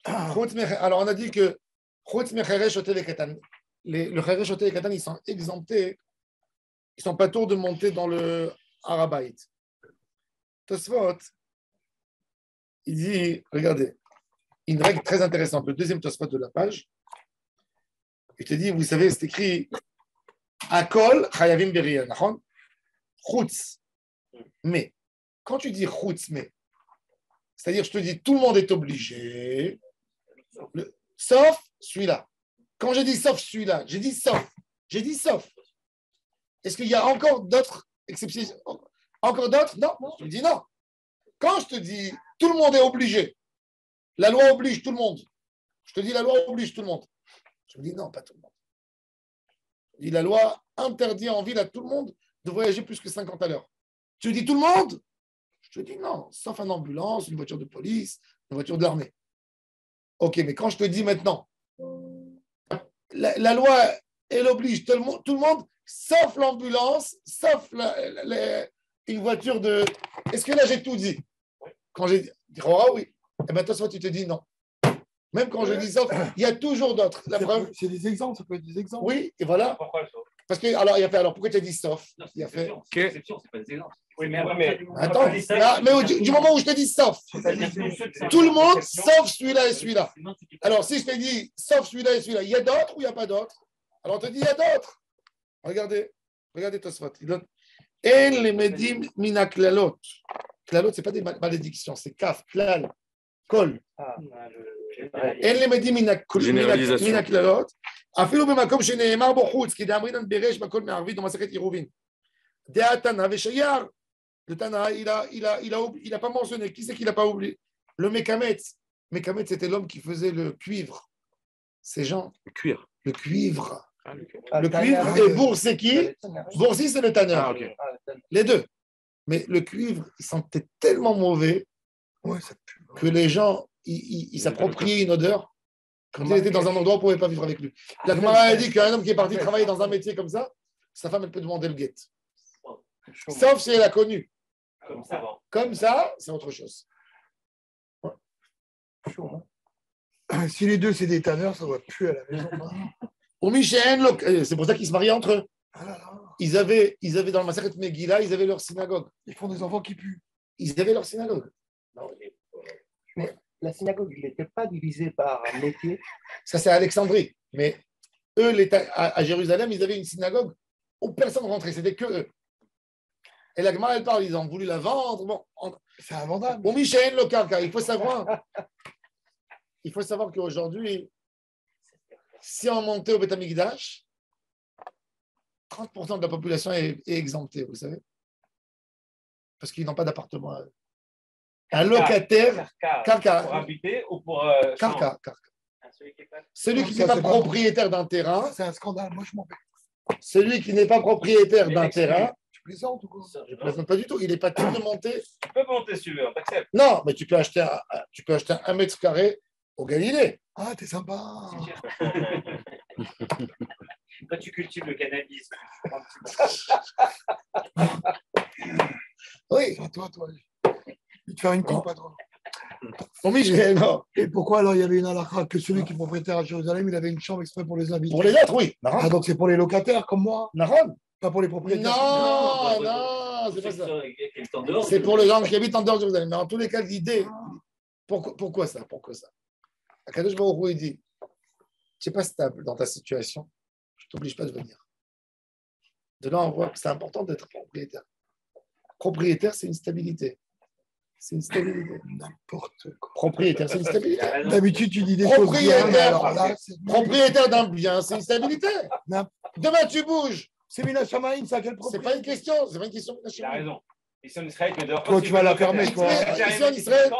Alors, on a dit que le Cheresh Otel et Katan, ils sont exemptés, ils ne sont pas tours de monter dans le Harabait. Tosfot, il dit, regardez, une règle très intéressante, le deuxième Tosfot de la page, il te dit, vous savez, c'est écrit Akol Chayavim Beria, Chutz. Mais, quand tu dis Chutz, mais, c'est-à-dire, je te dis, tout le monde est obligé, sauf celui-là. Quand j'ai dit sauf celui-là, j'ai dit sauf. J'ai dit sauf. Est-ce qu'il y a encore d'autres exceptions? Encore d'autres? Non. Je te dis non. Quand je te dis tout le monde est obligé, la loi oblige tout le monde. Je te dis la loi oblige tout le monde. Je me dis non, pas tout le monde. Je dis la loi interdit en ville à tout le monde de voyager plus que 50 à l'heure. Tu dis tout le monde? Je te dis non, sauf une ambulance, une voiture de police, une voiture de l'armée. Ok, mais quand je te dis maintenant, la loi, elle oblige tout le monde, sauf l'ambulance, sauf une voiture de... Est-ce que là, j'ai tout dit? Quand j'ai dit, oh oui, et bien, toi, tu te dis non. Même quand je dis sauf, il y a toujours d'autres. C'est des exemples, ça peut être des exemples. Oui, et voilà. Pourquoi le sauf? Parce que, alors, il a fait, alors pourquoi tu as dit sauf? Non, il a fait. C'est une exception, c'est pas des exemples. Oui, mais attends, mais du moment où je te dis sauf, tout le monde sauf celui-là et celui-là. Alors, si je te dis sauf celui-là et celui-là, il y a d'autres ou il n'y a pas d'autres? Alors, on te dit il y a d'autres. Regardez Tosfot. Il donne En les medim mina klalot. Klalot, ce n'est pas des malédictions, c'est kaf, klal, kol. En les medim mina klalot. אפילו במקום שנאמר בו חוץ, כי דאמרינן בריש בכל מערבית במסכת עירובין. דעה תנא ושייר, le Tana, il a pas mentionné. Qui c'est qu'il n'a pas oublié? Le Mekametz. Mekametz, c'était l'homme qui faisait le cuivre. Ces gens. Le cuir. Le cuivre. Le cuivre. Et Bourg, c'est qui? Boursi, c'est le Tana. Ah, okay. Les deux. Mais le cuivre, il sentait tellement mauvais que les gens, ils s'appropriaient une odeur. Quand il était dans un endroit, on ne pouvait pas vivre avec lui. La Gemara a dit qu'un homme qui est parti travailler dans un métier comme ça, sa femme, elle peut demander le guet. Sauf si elle a connu. Comme ça, c'est autre chose. Ouais. Si les deux, c'est des tanneurs, ça ne va plus à la maison. Au Michel, c'est pour ça qu'ils se mariaient entre eux. Ils avaient dans le Maseret Megillah, ils avaient leur synagogue. Ils font des enfants qui puent. Ils avaient leur synagogue. Mais la synagogue, il n'était pas divisée par métier. Ça, c'est à Alexandrie. Mais eux, à Jérusalem, ils avaient une synagogue où personne ne rentrait. C'était que eux. Et la Gemara, elle parle, ils ont voulu la vendre. Bon, c'est invendable. Bon, Michel, local, car il faut savoir qu'aujourd'hui, si on montait au Beth Amikdash, 30% de la population est exemptée, vous savez. Parce qu'ils n'ont pas d'appartement. Un locataire, pour habiter ou pour Karka. Celui qui n'est pas propriétaire d'un terrain. C'est un scandale, moi je m'en vais. Celui qui n'est pas propriétaire d'un terrain. Tu plaisantes ou quoi? Je ne plaisante pas du tout. Il n'est pas tout de monter. Tu peux monter si tu veux, on t'accepte. Non, mais tu peux acheter un mètre carré au Galilée. Ah, t'es sympa. Toi, tu cultives le cannabis. Oui. Toi. Il te faire une coupe, patron. Non. Et pourquoi alors il y avait une halakha que celui qui est propriétaire à Jérusalem, il avait une chambre exprès pour les invités? Pour les autres, oui. Ah, donc c'est pour les locataires comme moi? Pas pour les propriétaires? Non, c'est pas ça. C'est pour les gens qui habitent en dehors de Jérusalem. Mais en tous les cas, l'idée, pourquoi ça? Akadosh Baruch Hu, il dit, tu n'es pas stable dans ta situation, je ne t'oblige pas de venir. De là, on voit que c'est important d'être propriétaire. Propriétaire, c'est une stabilité. C'est une stabilité. N'importe quoi. Propriétaire, c'est une stabilité. D'habitude, tu dis des choses bien, alors là, propriétaire d'un bien, c'est une stabilité. Demain, tu bouges. C'est Mina Shamaïm, ça, quelle propriété? C'est pas une question. Il a raison. Ici en Israël, tu dehors. Toi, tu vas la fermer, toi. Ici en Israël,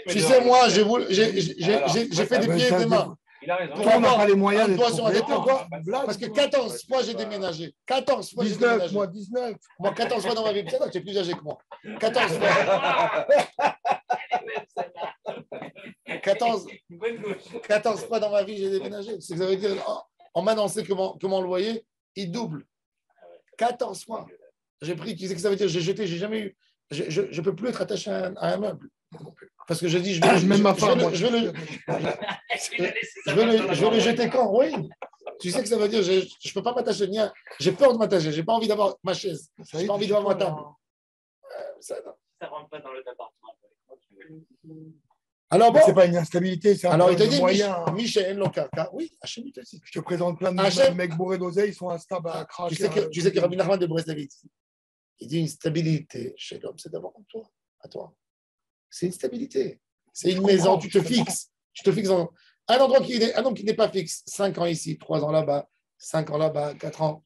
tu sais, moi, j'ai fait des pieds et des mains. Il a raison. Toi, on n'a pas les moyens d'être propriétaire. Pourquoi? Parce que 14 fois, j'ai déménagé. 14 fois, j'ai déménagé. 19. Moi, 14 fois dans ma vie. Peut-être que tu es plus âgé que moi. 14 fois. 14 fois dans ma vie, j'ai déménagé. C'est que ça veut dire, on m'a annoncé que mon loyer, il double. 14 fois. J'ai pris, tu sais ce que ça veut dire? J'ai jeté, j'ai jamais eu. Je ne peux plus être attaché à un meuble. Parce que je dis, Même ma femme, moi, je vais le jeter quand? Oui. Tu sais que ça veut dire, je ne peux pas m'attacher. J'ai peur de m'attacher. Je n'ai pas envie d'avoir ma chaise. Je n'ai pas envie d'avoir ma table. Ça ne rentre pas dans le appartement. Alors bon. C'est pas une instabilité, c'est un alors il te dit, moyen. Michel Lokaka. Oui, Hachem, il te dit. Je te présente plein de mecs bourrés d'oseille, ils sont instables à cracher. Tu sais que Rabbi Nachman de Brest avait dit, il dit une stabilité chez l'homme, c'est d'abord en toi, à toi. C'est une stabilité. C'est une maison, tu te fixes. Tu te fixes dans un endroit un homme qui n'est pas fixe. 5 ans ici, 3 ans là-bas, 5 ans là-bas, 4 ans.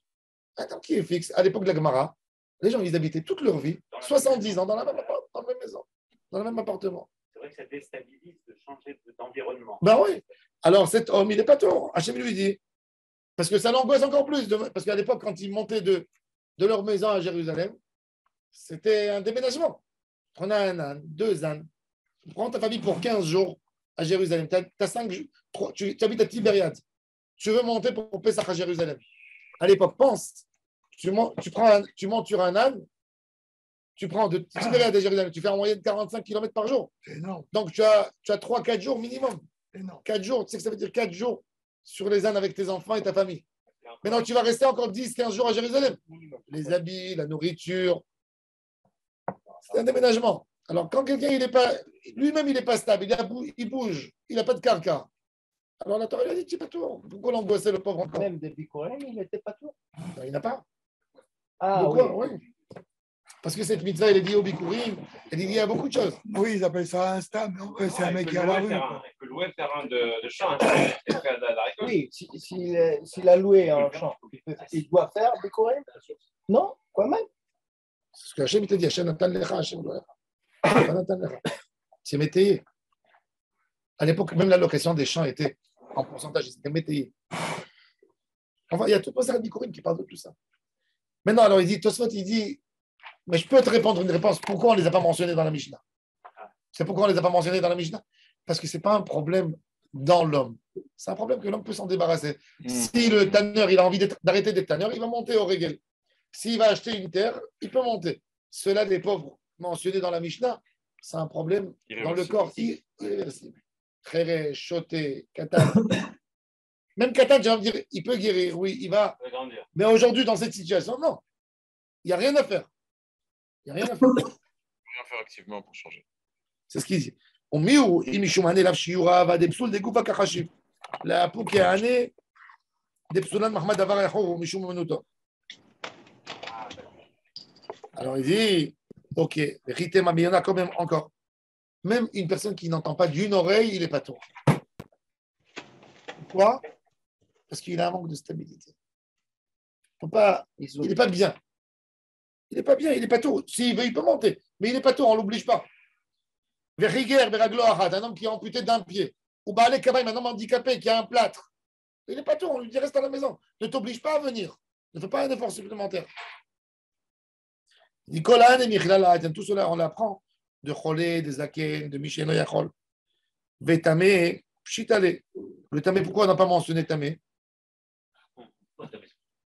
Un homme qui est fixe. À l'époque de la Gemara, les gens, ils habitaient toute leur vie, 70 ans, dans la même maison, dans le même appartement. C'est vrai que ça déstabilise de changer d'environnement. Ben oui. Alors cet homme, il n'est pas tort. Hachem lui dit. Parce que ça l'angoisse encore plus. Parce qu'à l'époque, quand ils montaient de leur maison à Jérusalem, c'était un déménagement. On a un âne, 2 ânes. Tu prends ta famille pour 15 jours à Jérusalem. Tu as 5 jours. Tu habites à Tibériade. Tu veux monter pour Pessah à Jérusalem. À l'époque, pense. Tu montes sur un âne. Tu prends de Tibériade à Jérusalem. Tu fais en moyenne 45 km par jour. C'est énorme. Donc, tu as 3-4 jours minimum. Énorme. 4 jours. Tu sais que ça veut dire 4 jours sur les ânes avec tes enfants et ta famille. Maintenant, tu vas rester encore 10-15 jours à Jérusalem. Les habits, la nourriture. C'est un déménagement. Alors, quand quelqu'un, lui-même, il n'est pas stable, il bouge, il n'a pas de carca. Alors, la Torah, il a dit, tu pas tout. Pourquoi l'angoisser, le pauvre encore? Même de Bikoren, il n'était pas tout. Il n'a pas. Ah, pourquoi? oui. Oui. Parce que cette mitzvah, elle est liée au Bikurim, elle est liée à beaucoup de choses. Oui, ils appellent ça instable, mais en vrai, c'est un mec qui est à la rue. Il peut louer le terrain de champ. Oui, s'il a loué un champ, il doit faire Bikoren? Non, quand même. C'est ce que Hachem, il te dit, Hachem Natan Lecha, Hachem Natan Lecha. C'est métayer. À l'époque, même la location des champs était en pourcentage, c'était métayer. Enfin, il y a tout ça, Bikurim qui parle de tout ça. Maintenant, alors il dit, Tosfot, il dit, mais je peux te répondre une réponse. Pourquoi on ne les a pas mentionnés dans la Mishnah? C'est pourquoi on ne les a pas mentionnés dans la Mishnah? Parce que ce n'est pas un problème dans l'homme. C'est un problème que l'homme peut s'en débarrasser. Si le tanneur, il a envie d'arrêter d'être tanneur, il va monter au Régel. S'il va acheter une terre, il peut monter. Ceux-là, des pauvres mentionnés dans la Mishnah, c'est un problème dans le corps irréversible. Khéré, choté, katan. Même katan, j'ai envie de dire, il peut guérir, oui, il va. Mais aujourd'hui, dans cette situation, non. Il n'y a rien à faire. Il n'y a rien à faire. Rien faire activement pour changer. C'est ce qu'il dit. La pouki a année des psulan Mahmad Avar Yachor Mishum Menuto. Alors il dit, ok, vérité, mais il y en a quand même encore. Même une personne qui n'entend pas d'une oreille, il n'est pas tour. Pourquoi? Parce qu'il a un manque de stabilité. Il n'est pas bien. Il n'est pas bien, il n'est pas tour. S'il veut, il peut monter. Mais il n'est pas tour, on ne l'oblige pas. Un homme qui est amputé d'un pied. Ou Baalé Kabaïm, un homme handicapé qui a un plâtre. Il n'est pas tour, on lui dit reste à la maison. Ne t'oblige pas à venir. Ne fais pas un effort supplémentaire. Nicolas et Michlala, tout cela, on l'apprend de Cholé, de Zaken, de Misheno Yachol. Vétamé, Pshitale. Le Tamé, pourquoi on n'a pas mentionné Tamé?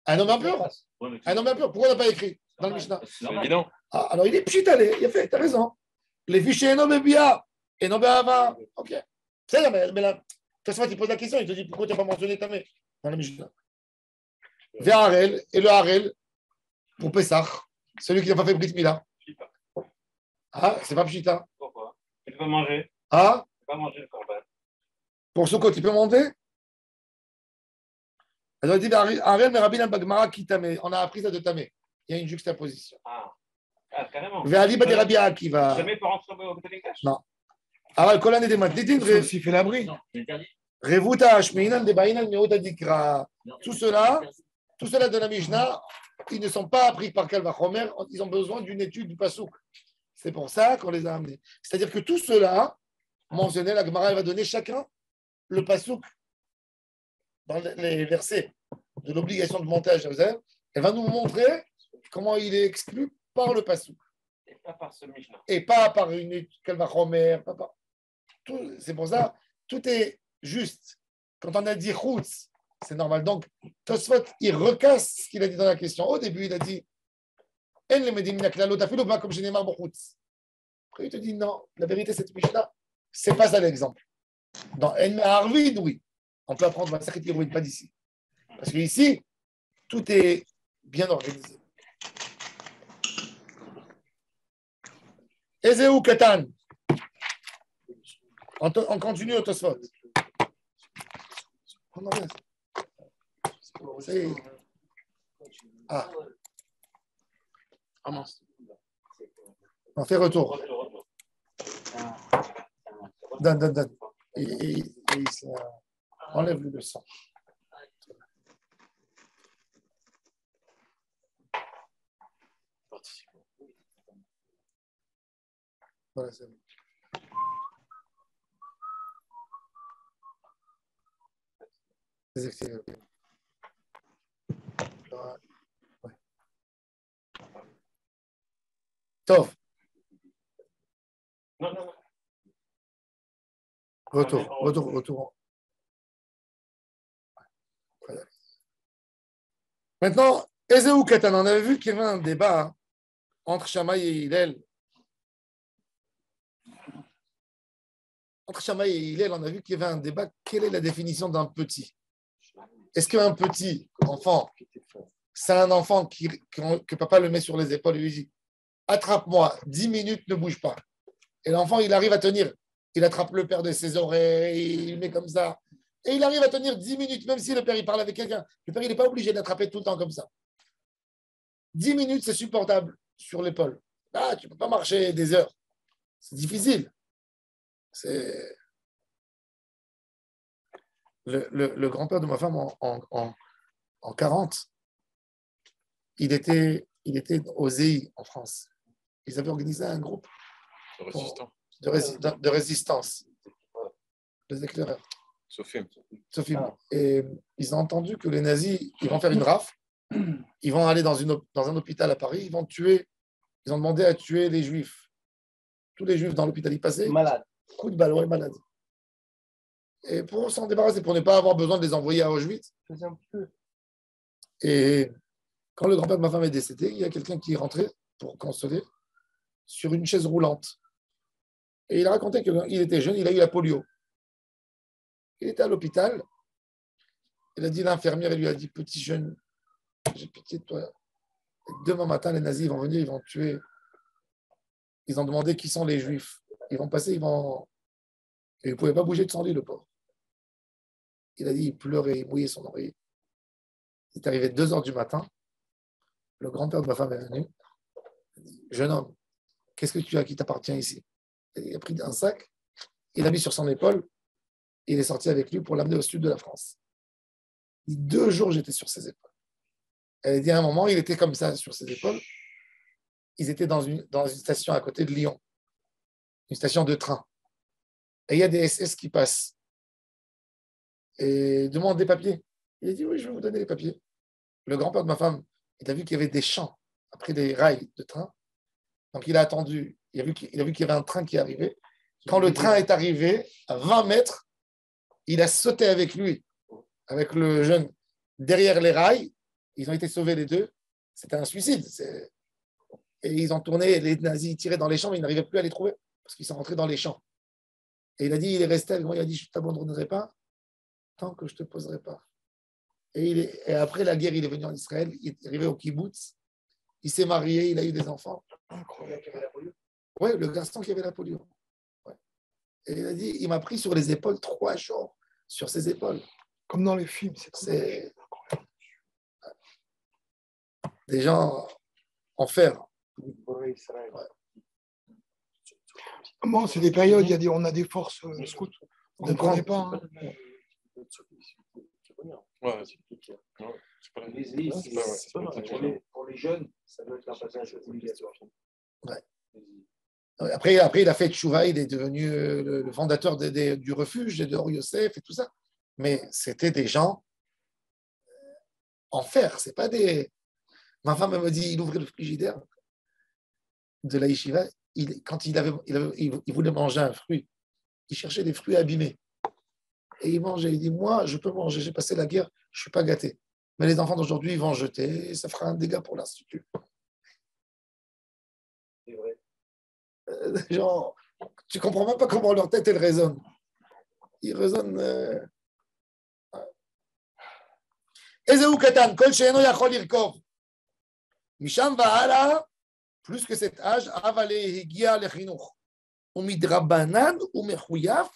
Un homme impur. Un homme impur. Pourquoi on n'a pas écrit dans le Mishnah? C'est évident. Ah, alors il est Pshitale, il a fait, tu as raison. Les fichiers Eno Bebia, Eno Beava. Ok. C'est là, mais là, Tosfot, il pose la question, il te dit pourquoi tu n'as pas mentionné Tamé dans le Mishnah? Harel, et le Harel, pour Pessah, celui qui n'a pas fait Brit Mila. Ah, c'est pas Pshita. Pourquoi? Tu peux manger. Ah, Tu peux pas manger le corban. pour ce côté, tu peux monter? Alors, il dit Harel, mais Rabbi Bagmara qui Tamé. On a appris ça de Tamé. Il y a une juxtaposition. Ah, carrément. Ve'ali Bade Rabbi Akiva. Jamais pour rentrer au Betamikash. Non. Alors, Kolan et des Matidin, S'il fait l'abri. Revuta Ashmeinan, de Bainan, Meouda Dikra. Tout cela de la Mishnah, ils ne sont pas appris par Kalvachomer, ils ont besoin d'une étude du Passouk. C'est pour ça qu'on les a amenés. C'est-à-dire que tout cela, mentionné, la Gemara va donner chacun le Passouk dans les versets de l'obligation de monter à Jérusalem. Elle va nous montrer comment il est exclu par le Passouk. Et pas par ce Mishnah. Et pas par une étude Kalvachomer. C'est pour ça, tout est juste. Quand on a dit Chutz, c'est normal. Donc, Tosfot, il recasse ce qu'il a dit dans la question. Au début, il a dit En le Medimina Klalot, comme je n'ai marre. Après, il te dit non, la vérité, cette Mishnah, C'est pas ça l'exemple. Dans En Arvid, oui. On peut apprendre Masachet Iruvin, pas d'ici. Parce qu'ici, tout est bien organisé. Ezeu Katan. On continue au Tosfot. Ah. On fait retour. Donne. Et enlève le sang. Voilà, c'est bon. Désactiver, ok. Ouais. Tov. Non. Retour. Voilà. Maintenant, Ezeu Katan, on avait vu qu'il y avait un débat entre Shammai et Hillel. Entre Shammai et Hillel, on a vu qu'il y avait un débat. Quelle est la définition d'un petit? Est-ce qu'un petit enfant, c'est un enfant que papa le met sur les épaules et lui dit attrape-moi, 10 minutes, ne bouge pas. Et l'enfant, il arrive à tenir. Il attrape le père de ses oreilles, il met comme ça. Et il arrive à tenir 10 minutes, même si le père il parle avec quelqu'un. Le père, il n'est pas obligé d'attraper tout le temps comme ça. 10 minutes, c'est supportable sur l'épaule. Là, tu ne peux pas marcher des heures. C'est difficile. C'est... Le grand-père de ma femme en 40, il était au ZI en France. Ils avaient organisé un groupe de résistance. Les éclaireurs. Sophie. Et ils ont entendu que les nazis, ils vont faire une rafle, ils vont aller dans un hôpital à Paris, ils ont demandé à tuer les juifs. Tous les juifs dans l'hôpital, ils passaient. Malade. Coup de balle, ouais, malade. Et pour s'en débarrasser, pour ne pas avoir besoin de les envoyer à Auschwitz. Et quand le grand-père de ma femme est décédé, il y a quelqu'un qui est rentré pour consoler sur une chaise roulante. Et il a raconté qu'il était jeune, il a eu la polio. Il était à l'hôpital. Il a dit l'infirmière, elle lui a dit petit jeune, j'ai pitié de toi. Et demain matin, les nazis vont venir, ils vont tuer. Ils ont demandé qui sont les juifs. Ils vont passer, Et il ne pouvait pas bouger de son lit, le pauvre. Il a dit, il pleurait, il mouillait son oreiller. Il est arrivé 2 heures du matin. Le grand-père de ma femme est venu. Il a dit, jeune homme, qu'est-ce que tu as qui t'appartient ici? Il a pris un sac, il l'a mis sur son épaule, et il est sorti avec lui pour l'amener au sud de la France. Il dit, 2 jours, j'étais sur ses épaules. Elle a dit, à un moment, il était comme ça, sur ses épaules. Ils étaient dans une station à côté de Lyon, une station de train. Et il y a des SS qui passent. Et demande des papiers. Il a dit, oui, je vais vous donner les papiers. Le grand-père de ma femme, il a vu qu'il y avait des champs après des rails de train. Donc, il a attendu. Il a vu qu'il y avait un train qui arrivait. Quand le train est arrivé, à 20 mètres, il a sauté avec lui, avec le jeune, derrière les rails. Ils ont été sauvés les deux. C'était un suicide. Et ils ont tourné, les nazis tiraient dans les champs, mais ils n'arrivaient plus à les trouver parce qu'ils sont rentrés dans les champs. Et il a dit, il est resté avec moi, il a dit, je ne t'abandonnerai pas tant que je ne te poserai pas. Et après la guerre, il est venu en Israël, il est arrivé au kibbutz, il s'est marié, il a eu des enfants. Incroyable. Oui, le garçon qui avait la polio. Ouais. Et il a dit, il m'a pris sur les épaules 3 jours, sur ses épaules. Comme dans les films, c'est des gens en fer. Ouais. Bon, c'est des périodes, on a des forces on ne connaît pas. Hein. Ouais, Pour les jeunes, ça doit être un passage obligatoire. Ouais. Après, il a fait Tchouva, il est devenu le fondateur du refuge de Or Yosef et tout ça. Mais c'était des gens en fer, c'est pas des. Ma femme me dit, il ouvrait le frigidaire de la yeshiva, quand il voulait manger un fruit, il cherchait des fruits abîmés. Et il mangeait, il dit, moi, je peux manger, j'ai passé la guerre, je ne suis pas gâté. Mais les enfants d'aujourd'hui, ils vont jeter, et ça fera un dégât pour l'Institut. C'est vrai. Genre, Tu ne comprends même pas comment leur tête, elle résonne. Ils résonnent. Ezeu Katan, Kol Sheeno Yachol Irkov. Misham Va'ala, plus que cet âge, Avale Higia Lechinuch. Umidrabanan Umechuyaf,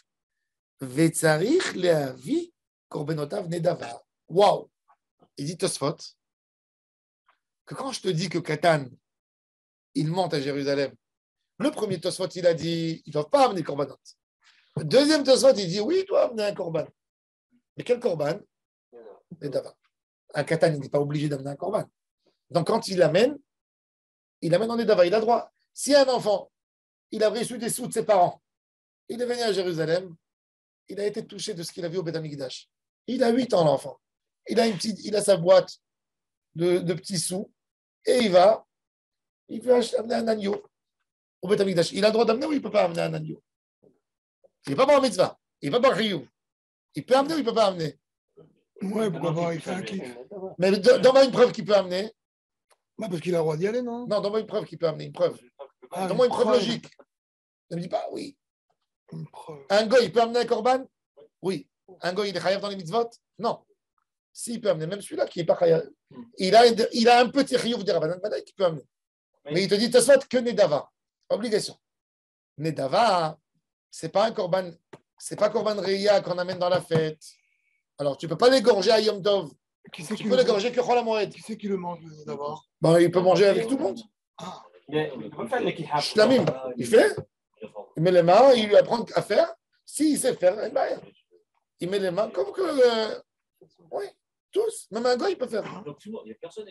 Vetzarich Leavi, Korbenotav Nedava. Waouh! Il dit Tosfot que quand je te dis que Katan, il monte à Jérusalem, le premier Tosfot, il a dit ils ne doivent pas amener Korbanot. Le deuxième Tosfot, il dit oui, il doit amener un Korban. Mais quel Korban? Nedava. Un Katan, il n'est pas obligé d'amener un Korban. Donc quand il amène en Nedava, il a droit. Si un enfant, il a reçu des sous de ses parents, il est venu à Jérusalem, il a été touché de ce qu'il a vu au Beth Amikdash. Il a 8 ans, l'enfant. Il a sa boîte de petits sous et il veut amener un agneau au Beth Amikdash. Il a le droit d'amener ou il ne peut pas amener un agneau? Il n'est pas par mitzvah, il n'est pas par riyou. Il peut amener ou il ne peut pas amener? Ouais, pourquoi pas, il fait un kiff. Mais donne-moi une preuve qu'il peut amener. Ouais, parce qu'il a le droit d'y aller, non? Non, donne-moi une preuve qu'il peut amener, une preuve. Ah, Donne-moi une preuve logique. Ne me dis pas oui. Une preuve. Un goy, il peut amener un korban? Oui. Un goy, il est chayav dans les mitzvot? Non. S'il peut amener, même celui-là qui n'est pas chayav, il a un petit chiyuv de Rabbanan Badaï qui peut amener. Mais il te dit, Tosfot, que Nedava. Obligation. Nedava, c'est pas un korban, c'est pas korban reya qu'on amène dans la fête. Alors, tu ne peux pas l'égorger à Yom Tov. Qui c'est Tu peux l'égorger que Chol HaMoed. Qui c'est qui le mange d'abord? Bon, il peut manger avec tout le monde. Ah, Shlamim, il fait, il met les mains, il lui apprend à faire. S'il sait faire, il met les mains, comme que. Oui, tous. Même un gars, il peut faire. Donc, il n'y a personne.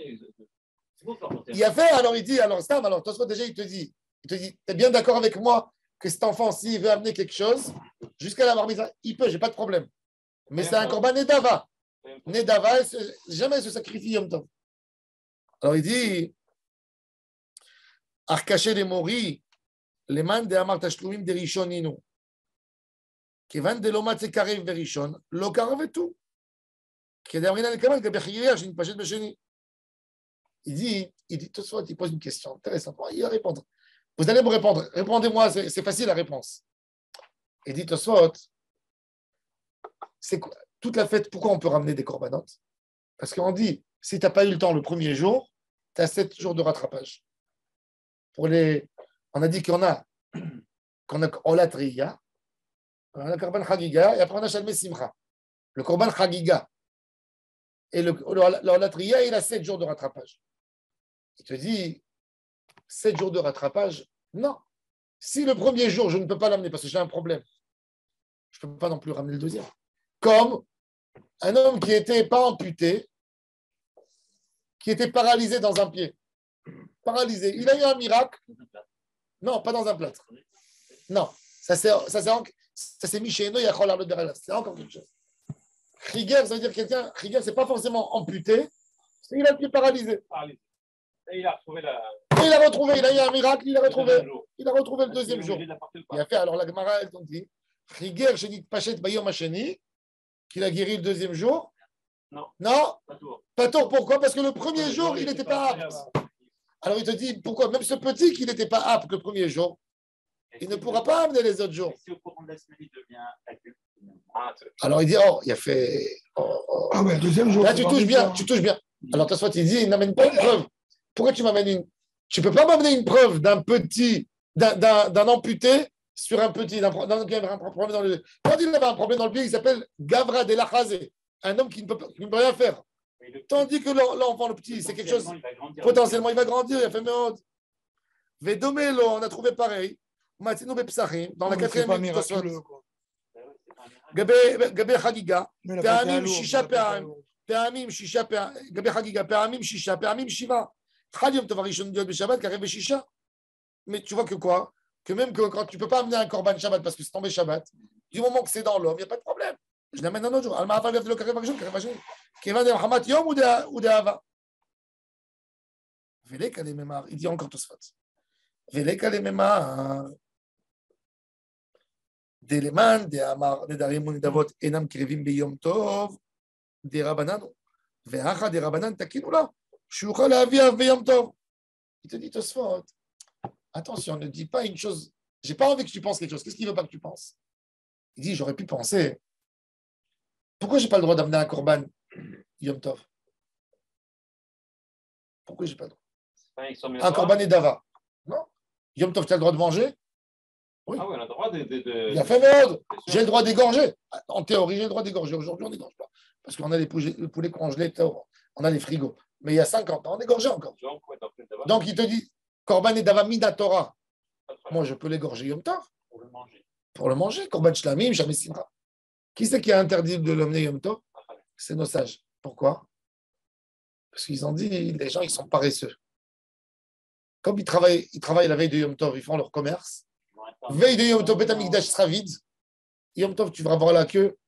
Il a fait, alors il dit, alors Stam, alors Tosfot déjà, il te dit, t'es bien d'accord avec moi que cet enfant, s'il veut amener quelque chose, jusqu'à la bar mitzvah, il peut, j'ai pas de problème. Mais c'est un korban Nedava. Nedava, jamais se sacrifie Yom Tov. Alors il dit, Arkaché les Mori, les man de Amar Tashlumim de Rishon Inu. Kevan de Lomat se karev berishon, lo karev et tout. Il dit, tout de suite, il pose une question intéressante. Il va répondre. Vous allez me répondre. Répondez-moi, c'est facile la réponse. Il dit, tout de suite, c'est quoi toute la fête, pourquoi on peut ramener des corbanotes? Parce qu'on dit, si tu n'as pas eu le temps le premier jour, tu as 7 jours de rattrapage. On a dit qu'on a Olatriya, on a Korban Chagiga, et après on a Shalmei Simcha. Le Korban Chagiga et l'Olatriya, il a 7 jours de rattrapage. Il te dit, 7 jours de rattrapage, non. Si le premier jour, je ne peux pas l'amener parce que j'ai un problème, je ne peux pas non plus ramener le deuxième. Comme un homme qui n'était pas amputé, qui était paralysé dans un pied. Paralysé. Il a eu un miracle. Non, pas dans un plâtre. Non, ça c'est mis chez nous, il y a c'est encore quelque chose. Rigueur, ça veut dire quelqu'un, rigueur, c'est pas forcément amputé, il a le pied paralysé. Et il a retrouvé il a retrouvé, il a eu un miracle, il a retrouvé le deuxième jour. Il a fait, alors la Gemara, elle dit, rigueur, je dis Pachet Bayom Hasheni, qu'il a guéri le deuxième jour. Non, pas tort. Pourquoi? Parce que le premier jour, il n'était pas apte. Alors il te dit, pourquoi? Même ce petit qui n'était pas apte le premier jour, il ne pourra pas amener les autres jours. Si au courant de la semaine, il devient adulte. Alors il dit, il a fait. Ah ouais, le deuxième jour. Là, tu touches bien. Alors, ta soit, il dit, il n'amène pas une preuve. Pourquoi tu m'amènes une? Tu ne peux pas m'amener une preuve d'un petit, d'un amputé sur un petit, d'un qui avait un problème dans le. Quand il avait un problème dans le pied, il s'appelle Gavra de la Chazé, un homme qui ne peut rien faire. Tandis que l'enfant, le petit, c'est quelque chose. Potentiellement, il va grandir. Il a fait Meod. Vedomelo, on a trouvé pareil. Matino Bepsachim, dans la quatrième ligne. Gabé Chagiga, Péamim, Shisha, Péamim, Shisha, Gabé Chagiga, Péamim, Shisha, Péamim, Shiva. Chalium Tovarishon Diod Shabbat, Karev Shisha. Mais tu vois que quoi? Que même que quand tu ne peux pas amener un Korban Shabbat parce que c'est tombé Shabbat, du moment que c'est dans l'homme, il n'y a pas de problème. Je l'amène un autre jour. Alma Afal Vevlo Karev Rishon, Karev Rishon. Kevan de Hamat Yom ou de Hava. Vele Kalememar, il dit encore tout ce fait. Vele Kalememar. Deleman, de Amar, de Darim, de Davot, Enam Krevim Beyom Tov, de Rabanan, Vehacha de Rabanan, Takinula, Shoucha la Via Beyom Tov. Il te dit Tosfot, attention, ne dis pas une chose j'ai pas envie que tu penses quelque chose. Qu'est-ce qu'il veut pas que tu penses? Il dit, j'aurais pu penser. Pourquoi j'ai pas le droit d'amener un korban Yom Tov? Pourquoi j'ai pas le droit? Un korban et dava. Non. Yom Tov, tu as le droit de manger? Oui. Ah oui, on a le droit de... Il a fait merde. J'ai le droit d'égorger. En théorie, j'ai le droit d'égorger. Aujourd'hui, on n'égorge pas. Parce qu'on a les poulets congelés, on a les frigos. Mais il y a 50 ans, on égorgeait encore. Donc, il te dit, korban et dava mina Torah. Moi, je peux l'égorger Yom Tov. Pour le manger. Pour le manger. Korban shlamim, jamais simra. Qui c'est qui a interdit de l'emmener Yom Tov? C'est nos sages. Pourquoi? Parce qu'ils ont dit, les gens, ils sont paresseux. Comme ils travaillent la veille de Yom Tov, ils font leur commerce. Veille de Yom Tov, Bet Amikdash sera vide. Yom Tov, tu vas avoir la queue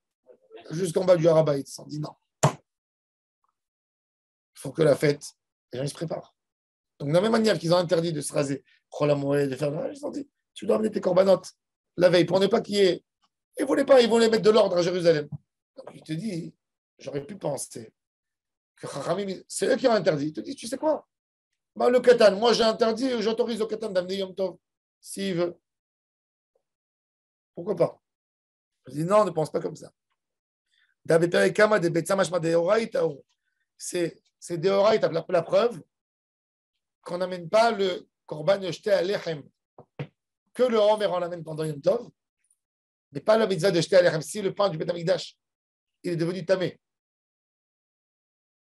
jusqu'en bas du Harabaït. Ils ont dit non. Il faut que la fête, les gens ils se préparent. Donc, de la même manière qu'ils ont interdit de se raser, de faire, ils ont dit, tu dois amener tes corbanotes la veille pour ne pas qu'il y ait. Ils ne voulaient pas, ils voulaient mettre de l'ordre à Jérusalem. Donc, il te dit, j'aurais pu penser que c'est eux qui ont interdit. Il te dit, tu sais quoi? Bah, le Katan, moi j'ai interdit, j'autorise au Katan d'amener Yom Tov, s'il veut. Pourquoi pas? Je dis non, ne pense pas comme ça. C'est des oraïta, la preuve qu'on n'amène pas le korban jeté à l'echem, que le homer on l'amène pendant Yom Tov, mais pas la mitzvah de jeter à l'echem. Si le pain du Bet Amikdash, il est devenu tamé,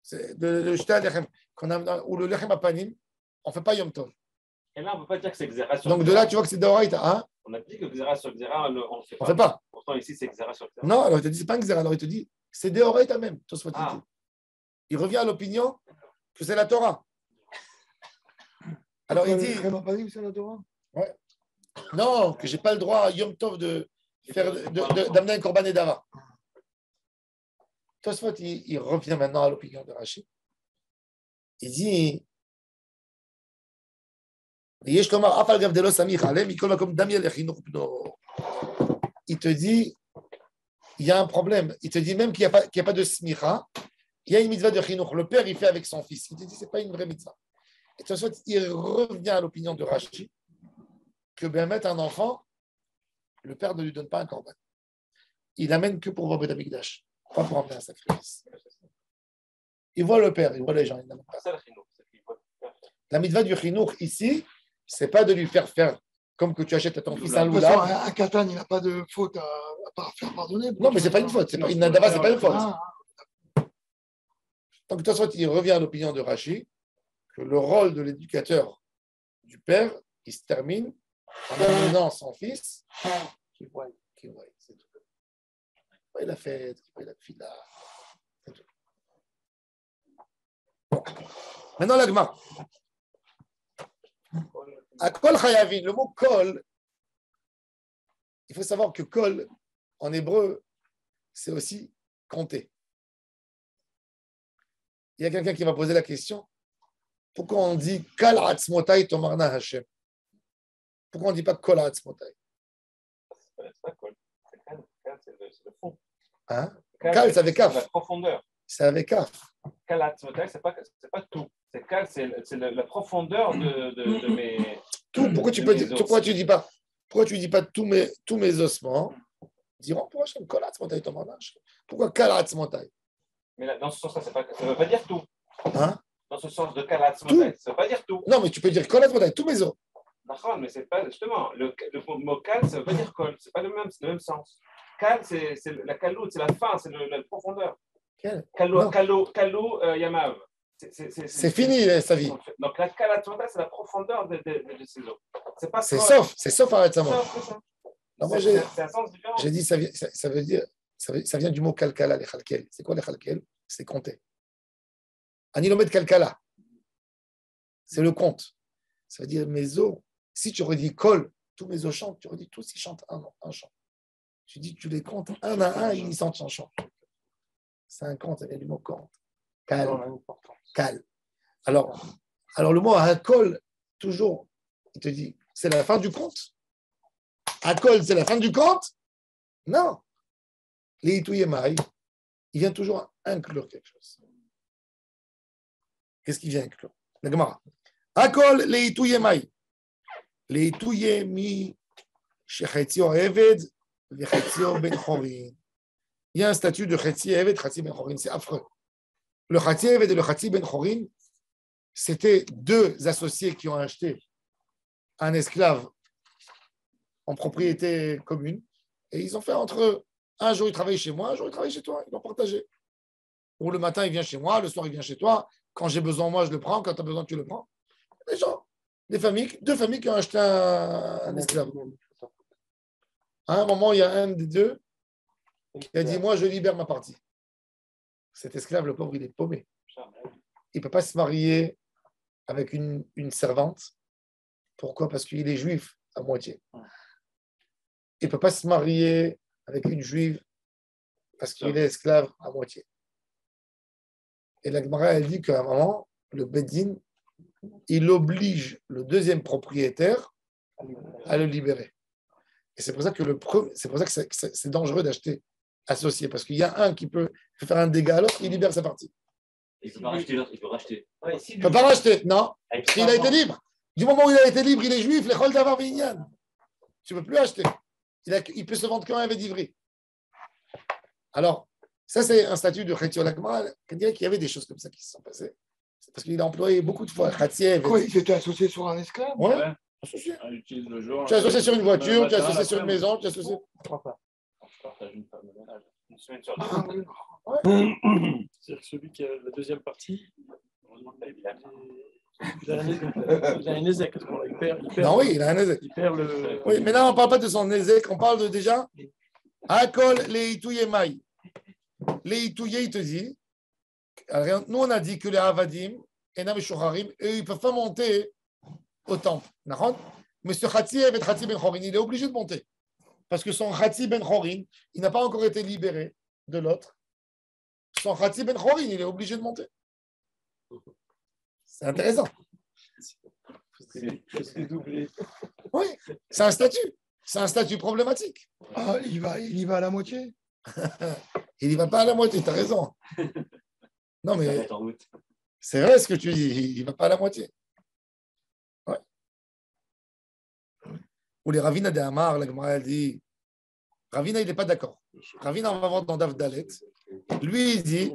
c'est de jeter à l'echem, ou le lechem à panim, on ne fait pas Yom Tov. Et là, on ne peut pas dire que c'est Xéra sur Donc de là, tu vois que c'est d'oraïta. Hein? On a dit que Xéra sur Xéra, on ne fait on fait pas. Pourtant, ici, c'est Xéra sur Xéra. Non, alors il te dit, c'est pas un Xéra, alors il te dit, c'est d'oraïta même. Il revient à l'opinion que c'est la Torah. Alors il dit. C'est la Torah? Ouais. Non, que je n'ai pas le droit à Yom Tov d'amener un korban et dava. Tosfot, il revient maintenant à l'opinion de Rashi. Il dit. Il te dit, il y a un problème. Il te dit même qu'il n'y a pas de smicha. Il y a une mitzvah de chinuch. Le père, il fait avec son fils. Il te dit, ce n'est pas une vraie mitzvah. Et de toute façon, il revient à l'opinion de Rashi que bien mettre un enfant, le père ne lui donne pas un korban. Il l'amène que pour voir Bet Amikdash, pas pour amener un sacrifice. Il voit le père, il voit les gens. Il pas. La mitzvah du chinuch ici, ce n'est pas de lui faire comme que tu achètes à ton fils un loulab. Un katan, il n'a pas de faute à faire pardonner. Non, mais ce n'est pas une faute. Une nadava, ce n'est pas une faute. Donc, de toute façon, il revient à l'opinion de Rashi que le rôle de l'éducateur du père, il se termine en amenant son fils qui voit, c'est tout. Il a fait, il a fila. C'est tout. Maintenant, l'agma. À kol chayavin, le mot kol, il faut savoir que kol, en hébreu, c'est aussi compter. Il y a quelqu'un qui m'a posé la question, pourquoi on dit kal atzmotai tomarna Hashem? Pourquoi on ne dit pas kol atzmotai? C'est pas kol. Kal, c'est le fond. Hein? Kal, c'est avec kaf. C'est la profondeur. C'est avec kaf. Kal atzmotai, c'est pas tout. C'est kal, c'est la profondeur de mes... Tout. Pourquoi tu dis pas tous mes ossements diront pour Hashem kol atzmotai tomarna Hashem? Pourquoi kal atzmotai? Mais là, dans ce sens-là, ça ne veut pas dire tout. Hein? Dans ce sens de kalat, ça ne veut pas dire tout. Non, mais tu peux dire kol atzmotai, tous mes os. D'accord, mais c'est pas justement le mot kal, ça ne veut pas dire kol. C'est pas le même sens. Kal, c'est la kalout, c'est la fin, c'est la profondeur. Kalou, yamav. C'est fini sa vie. Donc la kalat, c'est la profondeur de ces os. C'est sauf arrête ça moi. C'est un sens différent. J'ai dit ça veut dire. Ça vient du mot kalkala, les khalkel. C'est quoi les khalkel? C'est compter. Anilomet kalkala. C'est le compte. Ça veut dire mes os. Si tu redis kol, tous mes os chantent, tu redis tous ils chantent un chant. Tu dis tu les comptes un à un, ils sentent son chant. C'est un compte, ça vient du mot compte. Kal. Alors le mot hakol, toujours, il te dit, c'est la fin du compte. Hakol, c'est la fin du compte? Non. Les Ituyemai, il vient toujours inclure quelque chose. Qu'est-ce qu'il vient inclure? La Gemara. Akol les Ituyemai. Les Ituyemi, Shechetzio Eved, Vechetzio Ben Chorin. Il y a un statut de Chetzi Eved, Chetzi Ben Chorin. C'est affreux. Le Chetzi Eved et le Chetzi Ben Chorin, c'était deux associés qui ont acheté un esclave en propriété commune. Et ils ont fait entre eux, un jour il travaille chez moi, un jour il travaille chez toi. Ils l'ont partagé. Ou le matin il vient chez moi, le soir il vient chez toi. Quand j'ai besoin, moi je le prends. Quand tu as besoin, tu le prends. Des gens, deux familles qui ont acheté un esclave. À un moment, il y a un des deux qui a dit, moi je libère ma partie. Cet esclave, le pauvre, il est paumé. Il ne peut pas se marier avec une servante. Pourquoi? Parce qu'il est juif à moitié. Il ne peut pas se marier avec une juive parce qu'il est esclave à moitié. Et la Gemara, elle dit qu'à un moment, le Beddin, il oblige le deuxième propriétaire à le libérer. Et c'est pour ça que c'est dangereux d'acheter associé, parce qu'il y a un qui peut faire un dégât à l'autre, il libère sa partie. Il ne peut pas racheter l'autre, il peut racheter. Il ne peut pas racheter, non, parce qu'il a été libre. Du moment où il a été libre, il est juif, les chol d'avar vinyan. Tu ne peux plus acheter. Il peut se vendre qu'un avait d'ivri. Alors, ça, c'est un statut de Chetio Lakma. On dirait qu'il y avait des choses comme ça qui se sont passées. C'est parce qu'il a employé beaucoup de fois Khatiev. Quoi, ils étaient associés sur un esclave? Ouais, Ouais. associé. Ah, j'utilise le jour. Tu es associé sur une voiture, le tu es matin, associé sur une l'après-midi. maison, tu es associé. Je crois pas. Je partage une femme de ménage. Une semaine sur deux. Ah, oui. C'est-à-dire que celui qui a la deuxième partie, Heureusement que t'as dit là. il a un ézec. Non, oui, il a un ézec. Il perd le. Oui, mais là, on ne parle pas de son ézec, on parle de déjà. Akol les itouye maï. Les itouye, il te dit. Alors, nous, on a dit que les avadim, enam et shoharim, eux, ils ne peuvent pas monter au temple. D'accord? Mais ce Khatsi et Khatsi ben Chorin, il est obligé de monter. Parce que son Khatsi ben Chorin, il n'a pas encore été libéré de l'autre. Son Khatsi ben Chorin, il est obligé de monter. C'est intéressant. C'est doublé. Oui, c'est un statut. C'est un statut problématique. Ah, il y va à la moitié? Il n'y va pas à la moitié, tu as raison. Non, Ça va mais être en route. c'est vrai ce que tu dis, il ne va pas à la moitié. Ouais. Ou les Ravina de Hamar, la Gemara, elle dit, Ravina, il n'est pas d'accord. Ravina, on va voir dans Dav Dalet. Lui, il dit,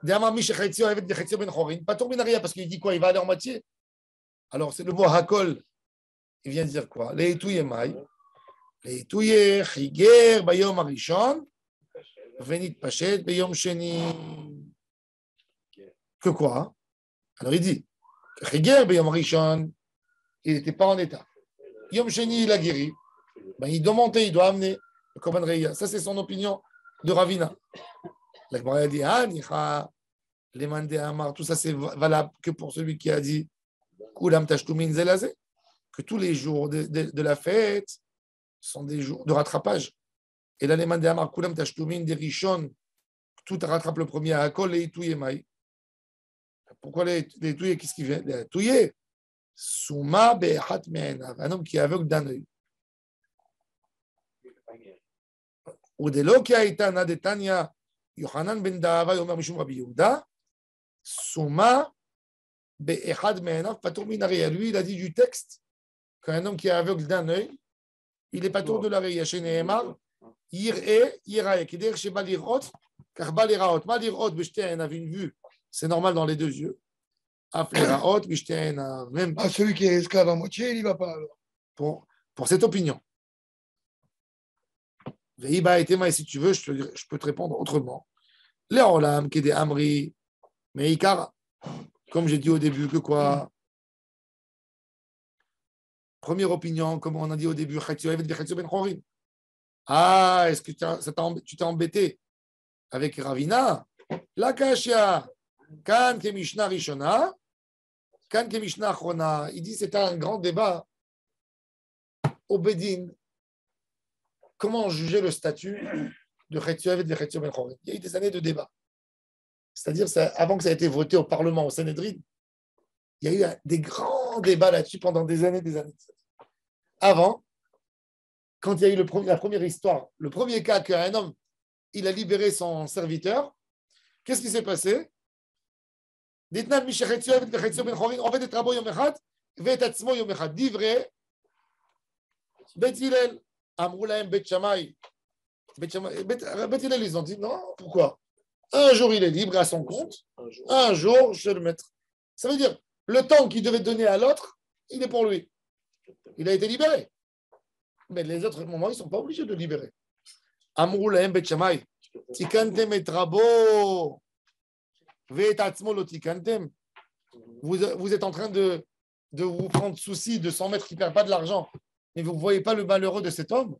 de Hamar, Mishechetio, avec des Chetio ben Chorin, pas Tourminaria, parce qu'il dit quoi? Il va aller en moitié. Alors, c'est le mot Hakol. Il vient dire quoi? Les Itouye Maï, les Itouye Chiger, Bayom Arishon, Venit Pachet, Bayom Sheni. Que quoi? Alors, il dit, Chiger, Bayom Arishon, il n'était pas en état. Yom Sheni, il a guéri. Ben, il doit monter, il doit amener le Korban Reya. Ça, c'est son opinion de Ravina. La Gemara a dit, ah, Nicha, les mandé Amar, tout ça, c'est valable que pour celui qui a dit, Kulam Tashtumin Zelazé, que tous les jours de la fête sont des jours de rattrapage. Et là, les mandé Amar, Kulam Tashtumin, des Rishon, tout rattrape le premier à Akol et Itouye Maï. Pourquoi les Itouye, qu'est-ce qu'il fait? Les Itouye, Souma Be'echat Me'enav, un homme qui est aveugle d'un œil. Udelo ki aitana de Tanya, Yohanan ben Dahava, Yomer Mishum Rabbi Yehuda, Souma Be'echad Me'enav, Patour Minaria. Lui, il a dit du texte qu'un homme qui est aveugle d'un œil, il est patour de la Reya. Chez Nehemar, Yir'e, Yirae, qui dire chez Balirot, car Baliraot, Balirot, B'shte'en avait une vue, c'est normal dans les deux yeux. Afleraot, B'shte'en, même Ah, celui qui est esclave à moitié, il n'y va pas alors. pour cette opinion. Veiba et Tema, si tu veux, je peux te répondre autrement. Les Olam, qui est des Amri, mais Ikara, comme j'ai dit au début, que quoi? Première opinion, comme on a dit au début, Ben Chorin. Ah, est-ce que tu t'es embêté avec Ravina? La Kashia, Kan ke Mishnah Rishona, Kan ke Mishnah Achrona. Il dit c'est un grand débat au Bedin. Comment juger le statut de Chetio et de Chetio Ben Chorin? Il y a eu des années de débat. C'est-à-dire, avant que ça ait été voté au Parlement, au Sanhedrin, il y a eu des grands débats là-dessus pendant des années. Avant, quand il y a eu la première histoire, le premier cas qu'un homme, il a libéré son serviteur, qu'est-ce qui s'est passé? Ditnan Mishechetio et Chetio Ben Chorin, on fait des travaux yom echad, ve'et atzmo yom echad, divrei Bet Hillel. Amroulahem Bet Shammai. Bet Hillel, ils ont dit non, pourquoi? Un jour, il est libre à son compte. Un jour, je vais le mettre. Ça veut dire, le temps qu'il devait donner à l'autre, il est pour lui. Il a été libéré. Mais les autres moments, ils ne sont pas obligés de le libérer. Amroulahem Bet Shammai. Tikantem et Rabo. Ve'et atzmo lo tikantem. Vous êtes en train de vous prendre souci de 100 mètres qui ne perd pas de l'argent, mais vous ne voyez pas le malheureux de cet homme.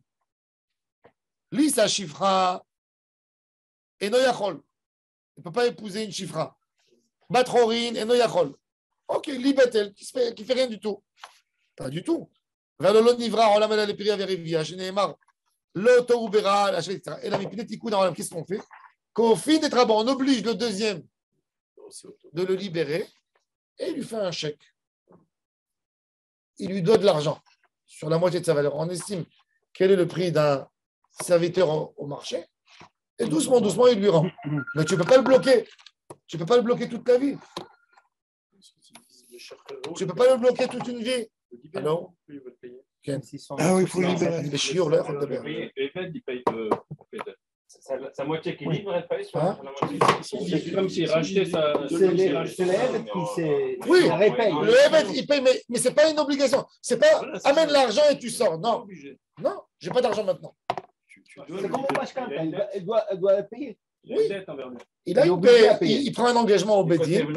Lui, sa chifra, et noyachol. Il ne peut pas épouser une chifra. Batrorin, et noyachol. Ok, libetel, qui fait rien du tout. Pas du tout. Valolo nivra, olam el alepiria verivia, sheneemar, l'auto ubera, etc. Et la mipinetikun, qu'est-ce qu'on fait? Qu'au fin des travaux, on oblige le deuxième de le libérer et il lui fait un chèque. Il lui donne de l'argent sur la moitié de sa valeur. On estime quel est le prix d'un serviteur au marché et doucement, doucement, il lui rend. Mais tu ne peux pas le bloquer. Tu ne peux pas le bloquer toute ta vie. Tu ne peux pas le bloquer toute une vie. Alors, Ah oui, il faut le libérer. les chiots, là, il faut le Le fait, il paye le propriétaire. Sa moitié qui est libre, elle paye sur Hein? la moitié. C'est comme s'il rachetait sa. C'est l'Eved qui Oui, répaye. le Eved, il paye, mais ce n'est pas une obligation. C'est pas amène l'argent et tu sors. Non, non, j'ai pas d'argent maintenant. C'est comme au Mashkanta, elle doit payer. Il a une dette envers lui. Il a une paie, il prend un engagement au Bédine.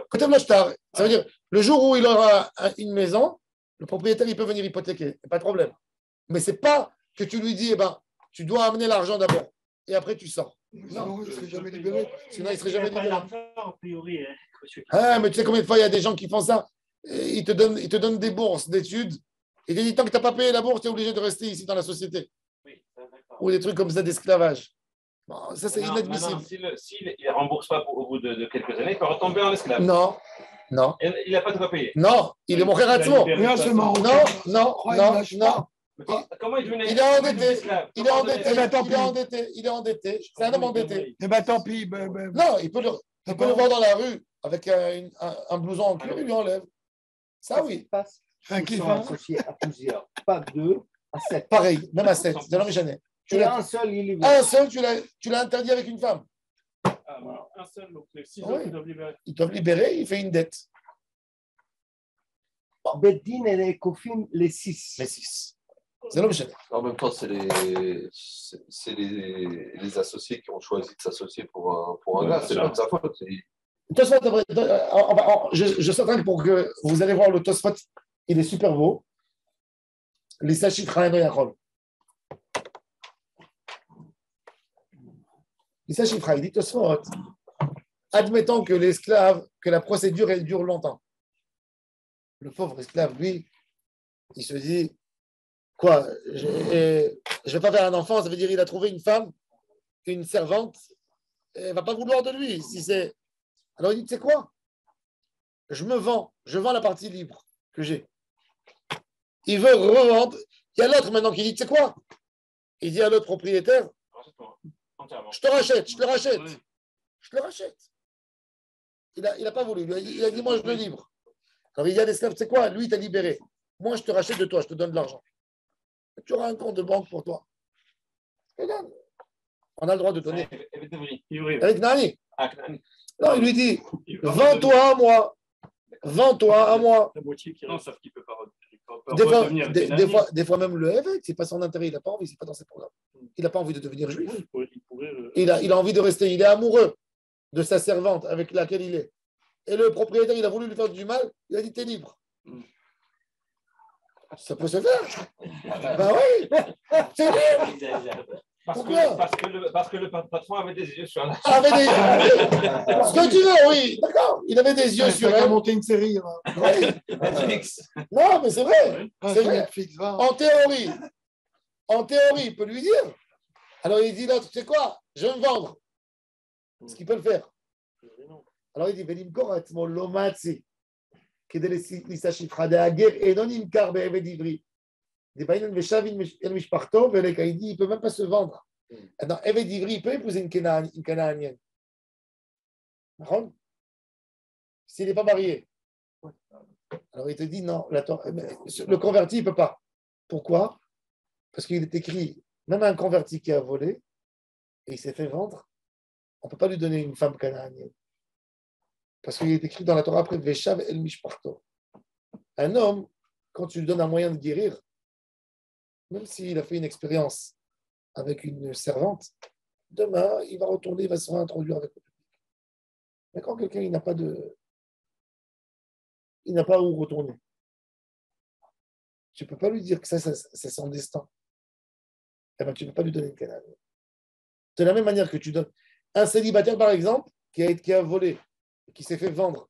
Côté Mlochtar, ça veut dire le jour où il aura une maison, le propriétaire il peut venir hypothéquer, pas de problème. Mais c'est pas que tu lui dis, eh ben, tu dois amener l'argent d'abord et après tu sors. Sinon, il ne serait jamais libéré. Sinon, il ne serait jamais libéré. A priori, monsieur. Ah, mais tu sais combien de fois il y a des gens qui font ça? Et ils te donnent des bourses d'études. Et ils te disent, tant que tu n'as pas payé la bourse, tu es obligé de rester ici dans la société. Oui, d'accord. Ou des trucs comme ça d'esclavage. Bon, ça, c'est inadmissible. S'il ne rembourse pas au bout de quelques années, il peut retomber en esclave. Non, non, Et il n'a pas de quoi payer. non, il est mon frère Atzmo. Rien seulement. Non, non, non, non. Comment il devenait Il est endetté. esclave? Il est endetté. Eh ben, tant Il est endetté. Il est endetté. C'est un homme endetté. Eh bien, tant pis. Non, il peut le voir dans la rue avec un blouson en cuir, il lui enlève. Ça, oui. Un Ils qui sont fait. associés à plusieurs, pas 2, à 7. Pareil, même à 7. C'est l'homme jamais. Et un seul, il est Un seul, tu l'as interdit avec une femme. Ah, voilà. Un seul, donc les 6 Oui. autres, ils doivent libérer. Ils doivent libérer, il fait une dette. Beddin et les Kofim, les 6. Mais 6. C'est l'homme jamais. En même temps, c'est les associés qui ont choisi de s'associer pour un gars. C'est pas de sa faute. Tosfot, je s'attends pour que vous allez voir le Tosfot, il est super beau. Les Sachit Chaim Yachol. Les Sachit Chaim, il dit Tosfot, admettons que l'esclave, que la procédure, elle dure longtemps. Le pauvre esclave, lui, il se dit, quoi, je ne vais pas faire un enfant, ça veut dire qu'il a trouvé une femme, une servante, elle ne va pas vouloir de lui. Si c'est... Alors il dit, tu sais quoi? Je vends la partie libre que j'ai. Il veut revendre. Il y a l'autre maintenant qui dit, tu sais quoi? Il dit à l'autre propriétaire, je te rachète. Je te le rachète. Il n'a pas voulu. Il a dit, moi, je le livre. Alors il dit à l'esclave, tu sais quoi? Lui, il t'a libéré. Moi, je te rachète de toi, je te donne de l'argent. Tu auras un compte de banque pour toi. Je te donne. On a le droit de donner. Avec Nani. Non, il lui dit, vends-toi à moi. Vends-toi à moi. La moitié qui Non, reste. sauf qu'il ne peut pas redevenir. Des fois même le évêque, c'est pas son intérêt, il n'a pas envie, c'est pas dans ses programmes. Il n'a pas envie de devenir juif. Il pourrait, Il a envie de rester, il est amoureux de sa servante avec laquelle il est. Et le propriétaire, il a voulu lui faire du mal, il a dit, t'es libre. Ça peut se faire. Ben oui, c'est libre. Pourquoi? Parce que le patron avait des yeux sur la. Ce que tu veux, oui, d'accord. Il avait des yeux sur Il a elle. monté une série. Oui. Non, mais c'est vrai. C'est vrai. Netflix, va. En théorie, il peut lui dire. Alors il dit l'autre, tu sais quoi? Je vais me vendre. Est-ce qu'il peut le faire? Alors il dit, Venim Korat, mon lomatsi, qui est de l'issachifra de Hager, et non imkar be'eved ivri. Il dit, il ne peut même pas se vendre. Non, Eved ivri, il peut épouser une Canaanienne. S'il n'est pas marié. Alors il te dit, non, le converti, il ne peut pas. Pourquoi? Parce qu'il est écrit, même un converti qui a volé et il s'est fait vendre, on ne peut pas lui donner une femme cananéenne. Parce qu'il est écrit dans la Torah après Veshav el Mishparto. Un homme, quand tu lui donnes un moyen de guérir, même s'il a fait une expérience avec une servante, demain, il va retourner, il va se réintroduire avec le public. Mais quand quelqu'un il n'a pas où retourner, tu ne peux pas lui dire que ça c'est son destin. Eh ben, tu ne peux pas lui donner une canane. De la même manière que tu donnes un célibataire, par exemple, qui a volé, qui s'est fait vendre,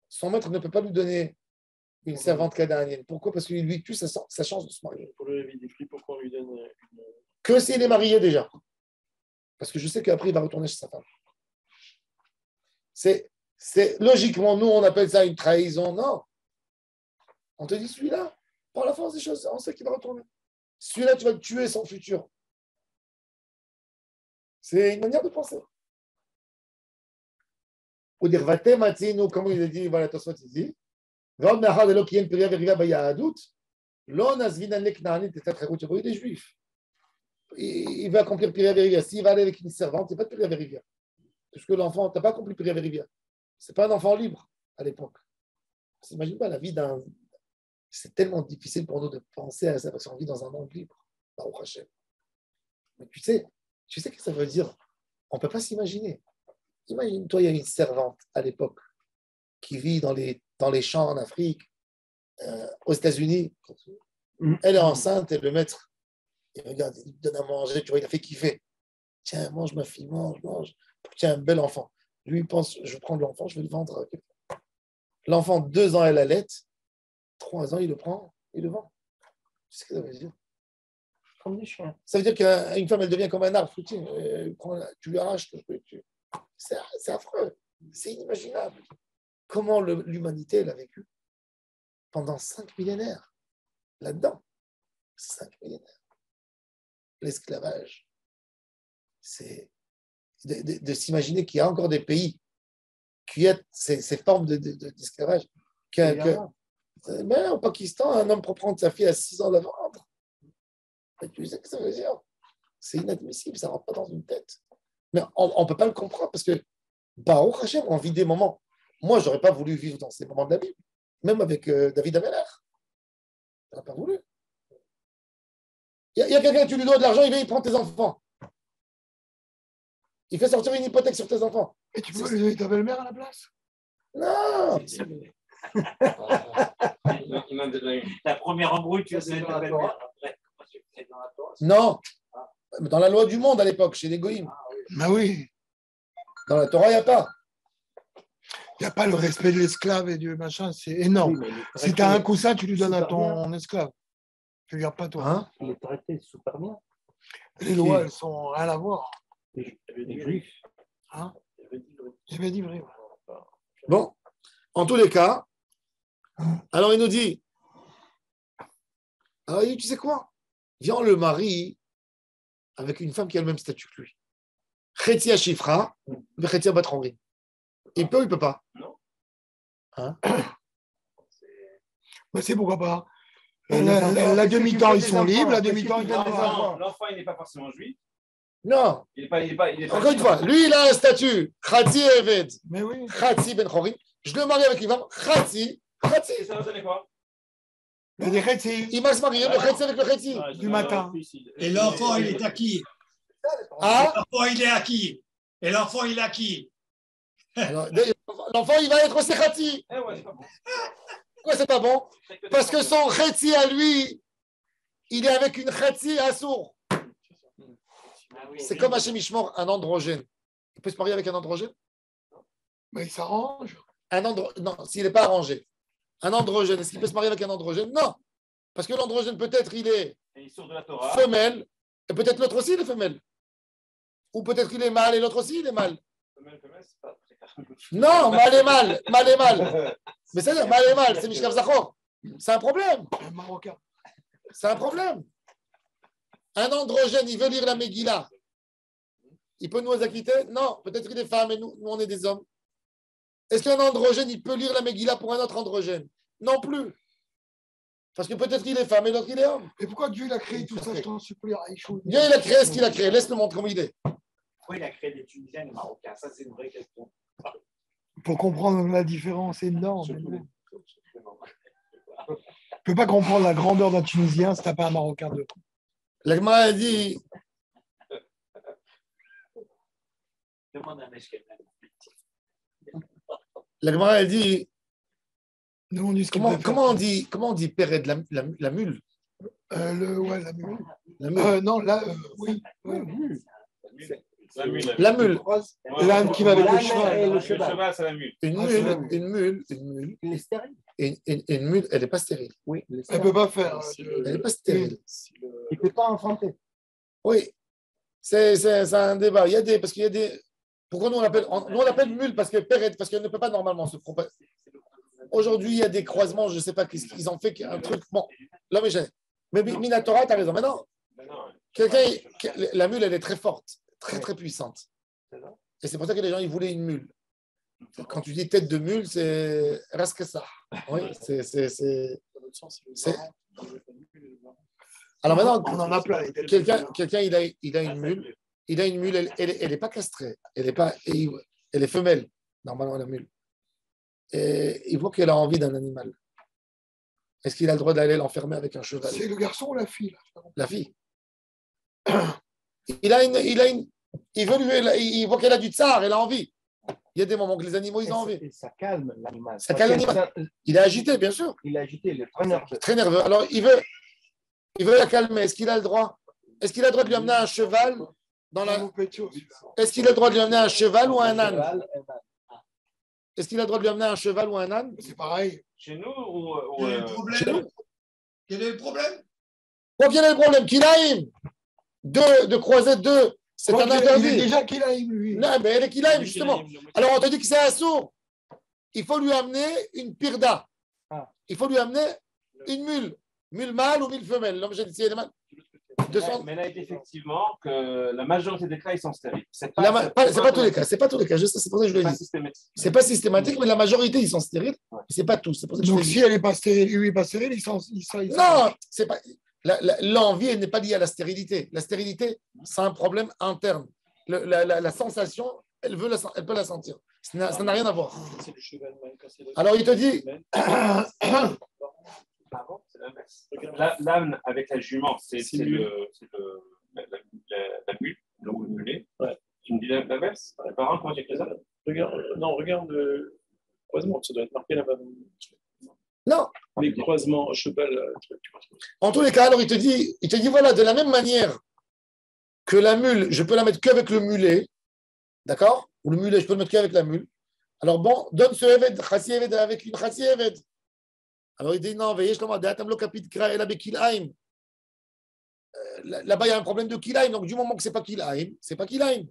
son maître ne peut pas lui donner une servante cananéenne. Pourquoi? Parce qu'il lui tue sa chance de se marier. Pour le Lévi décrit, pourquoi on lui donne une. Que s'il est marié déjà. Parce que je sais qu'après, il va retourner chez sa femme. C'est logiquement, nous, on appelle ça une trahison. Non. On te dit, celui-là, par la force des choses, on sait qu'il va retourner. Celui-là, tu vas tuer son futur. C'est une manière de penser. Ou dire, comment il a dit, voilà, Tosfot, il dit, il est juif. Il va accomplir Piria Verivia. S'il va aller avec une servante, il n'y a pas de Piria Verivia. Parce que l'enfant, tu n'as pas accompli Piria Verivia. Ce n'est pas un enfant libre à l'époque. On ne s'imagine pas la vie d'un. C'est tellement difficile pour nous de penser à ça parce qu'on vit dans un monde libre. Baruch Hashem. Mais tu sais ce que ça veut dire? On ne peut pas s'imaginer. Imagine-toi, il y a une servante à l'époque qui vit dans les champs en Afrique, aux États-Unis. Elle est enceinte et le maître, il regarde, il lui donne à manger, tu vois, il a fait kiffer. Tiens, mange ma fille, mange. Tiens, un bel enfant. Lui, il pense, je vais prendre l'enfant, je vais le vendre à quelqu'un. L'enfant, 2 ans, elle allait. 3 ans, il le prend, il le vend. Tu sais ce que ça veut dire? Comme des chiens. Ça veut dire qu'une femme, elle devient comme un arbre fruitier. Tu lui arraches. C'est affreux. C'est inimaginable. Comment l'humanité, elle a vécu pendant 5 millénaires là-dedans. 5 millénaires. L'esclavage. C'est de s'imaginer qu'il y a encore des pays qui ont ces formes d'esclavage. Mais au Pakistan, un homme peut prendre sa fille à 6 ans de la vendre. Tu sais ce que ça veut dire? C'est inadmissible, ça ne rentre pas dans une tête. Mais on ne peut pas le comprendre parce que, Baruch Hashem, on vit des moments. Moi, je n'aurais pas voulu vivre dans ces moments de la Bible, même avec David Ameller. Je n'aurais pas voulu. Il y a quelqu'un, tu lui dois de l'argent, il vient, il prend tes enfants. Il fait sortir une hypothèque sur tes enfants. Et tu peux lui donner ta belle-mère à la place? Non. La première embrouille, tu as donné ta belle-mère. Non. Dans la loi du monde à l'époque, chez les Goïms. Ben oui. Dans la Torah, il n'y a pas. Il n'y a pas le respect de l'esclave et du machin, c'est énorme. Oui, si tu as un coussin, tu lui donnes à ton esclave. Tu ne gardes pas toi. Hein? Il est traité super bien. Les lois, elles sont rien à voir. Les juifs. Hein? J'avais dit vrai. Bon, en tous les cas, alors il nous dit, alors il dit, tu sais quoi? Viens le mari avec une femme qui a le même statut que lui. Chetia Shifra, mais Chetia Batronri. Il peut ou il ne peut pas? Non. Hein? Mais c'est pourquoi pas. La demi-temps, ils sont libres. La demi-temps, ils gagnent des enfants. L'enfant, il n'est pas forcément juif. Non. Il est pas Encore une fois, lui, il a un statut. Khati Eved. Mais oui. Khati Ben Chorim. Je le marie avec une femme. Khati. Et ça va donner quoi? Il y a des Khetsi Il va se marier, le Khati avec le Khati. du matin. Et l'enfant, il est à qui? Ah? L'enfant, il est à qui? Et l'enfant, il est à qui? Alors, l'enfant, il va être aussi Khati. Eh ouais, c'est pas bon. Pourquoi c'est pas bon? Parce que son Khati à lui, il est avec une Khati à sourd. C'est comme Hachem Ishmor, un androgène. Il peut se marier avec un androgène? Mais il s'arrange. Non, s'il n'est pas arrangé. Un androgène, est-ce qu'il peut se marier avec un androgène? Non. Parce que l'androgène, peut-être, il est Et il sort de la Torah. femelle, et peut-être l'autre aussi, il est femelle. Ou peut-être qu'il est mâle, et l'autre aussi, il est mâle. Femelle, c'est pas très clair. Non, mâle et mâle. Mâle et mâle. Mais c'est-à-dire, mâle et mâle, c'est Mishkav Zachor. C'est un problème. Un Marocain. C'est un problème. Un androgène, il veut lire la Megillah. Il peut nous acquitter? Non, peut-être qu'il est femme et nous, on est des hommes. Est-ce qu'un androgène, il peut lire la Megillah pour un autre androgène? Non plus. Parce que peut-être qu'il est femme et l'autre il est homme. Et pourquoi Dieu il a créé tout ça? Je t'en supplie. Dieu il a créé ce qu'il a créé. Laisse-le montrer comment il est. Pourquoi il a créé des Tunisiens et des Marocains? Ça, c'est une vraie question. Pour comprendre la différence énorme. Tu ne peux pas comprendre la grandeur d'un Tunisien si tu n'as pas un Marocain de. La Gemara a dit, Demande à Meshkel. la Gemara a dit, Demande-lui ce qu'il comment, peut faire. comment on dit Péred, la mule? La mule. La mule. Non, là, oui. La mule. L'âne qui va avec le L'âne cheval. et le Le cheval. cheval, c'est la mule. Une mule, Il est stérile. une mule, elle n'est pas stérile. Oui, il est Elle stérile. ne peut pas faire. Elle n'est pas stérile. Il ne peut pas enfanter. Oui, c'est un débat. Il y a des, parce qu'il y a des. Pourquoi nous on l'appelle mule parce que Péred, parce qu'elle ne peut pas normalement se propager. Aujourd'hui, il y a des croisements, je ne sais pas qu'est-ce qu'ils ont fait, un truc. Bon, là, mais Minatora, tu as raison. Maintenant, la mule, elle est très forte, très, très puissante. Et c'est pour ça que les gens, ils voulaient une mule. Quand tu dis tête de mule, c'est presque ça. Oui, Alors maintenant, On en a plein. quelqu'un, il a une mule. Il a une mule, elle n'est pas castrée. Elle est femelle, normalement, la mule. Et il voit qu'elle a envie d'un animal. Est-ce qu'il a le droit d'aller l'enfermer avec un cheval? C'est le garçon ou la fille? La fille. Il voit qu'elle a du tsar, elle a envie. Il y a des moments que les animaux, ils ont envie. Et ça calme l'animal. Ça calme l'animal. Il est agité, bien sûr. Il est agité, il est très nerveux. Très nerveux. Alors, il veut la calmer. Est-ce qu'il a le droit? Est-ce qu'il a le droit de lui amener un cheval dans la... Est-ce qu'il a le droit de lui amener un cheval ou un âne? Est-ce qu'il a le droit de lui amener un cheval ou un âne? C'est pareil. Chez nous ou. Quel est le problème? Quel est le problème? Quel est le problème? Kilaïm. De croiser deux, c'est un interdit. Il est déjà Kilaïm, lui. Non, mais elle est Kilaïm, justement. Alors, on te dit que c'est un sourd. Il faut lui amener une pirda. Il faut lui amener une mule. Mule mâle ou mule femelle. L'homme, j'ai dit, Mais là, effectivement, que la majorité des cas, ils sont stériles. C'est pas tous les cas. C'est pas tous les cas. C'est pour ça que je le dis. C'est pas systématique, mais la majorité, ils sont stériles. C'est pas tous. Donc, si elle n'est pas stérile, lui n'est pas stérile, ils sont. Non, c'est pas. L'envie, elle n'est pas liée à la stérilité. La stérilité, c'est un problème interne. La sensation, elle peut la sentir. Ça n'a rien à voir. Alors, il te dit. L'âne avec la jument, c'est la mule, le mulet. Ouais. Tu me dis l'inverse? Les parents, comment tu fais ça? Regarde le croisement, ça doit être marqué là-bas. Non. Les croisements, cheval. En tous les cas, alors il te dit voilà, de la même manière que la mule, je peux la mettre qu'avec le mulet, d'accord? Ou le mulet, je peux le mettre qu'avec la mule. Alors bon, donne ce Eved, Chassi Eved avec une Chassi Eved. Alors il dit non, veillez, je demande, là-bas, il y a un problème de Kilaim, donc du moment que ce n'est pas Kilaim, c'est pas Kilaim.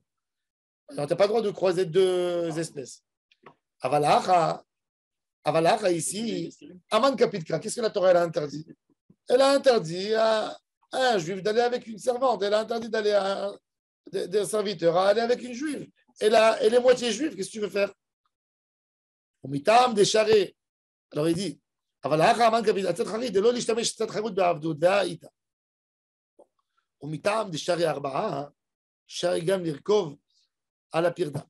Alors tu n'as pas le droit de croiser deux espèces. Avalacha ici, Aman Kapitkra, qu'est-ce que la Torah elle a interdit? Elle a interdit à un juif d'aller avec une servante, elle a interdit d'aller à des serviteurs à aller avec une juive. Elle est moitié juive, qu'est-ce que tu veux faire? Des charrets. Alors il dit, Avalacha Aman Kapitkra, de l'eau l'ishtamesh tzadcharut be'avdut ve'aïta. ומטעם דשארי ארבעה, שרי גם לרכוב à la pirda.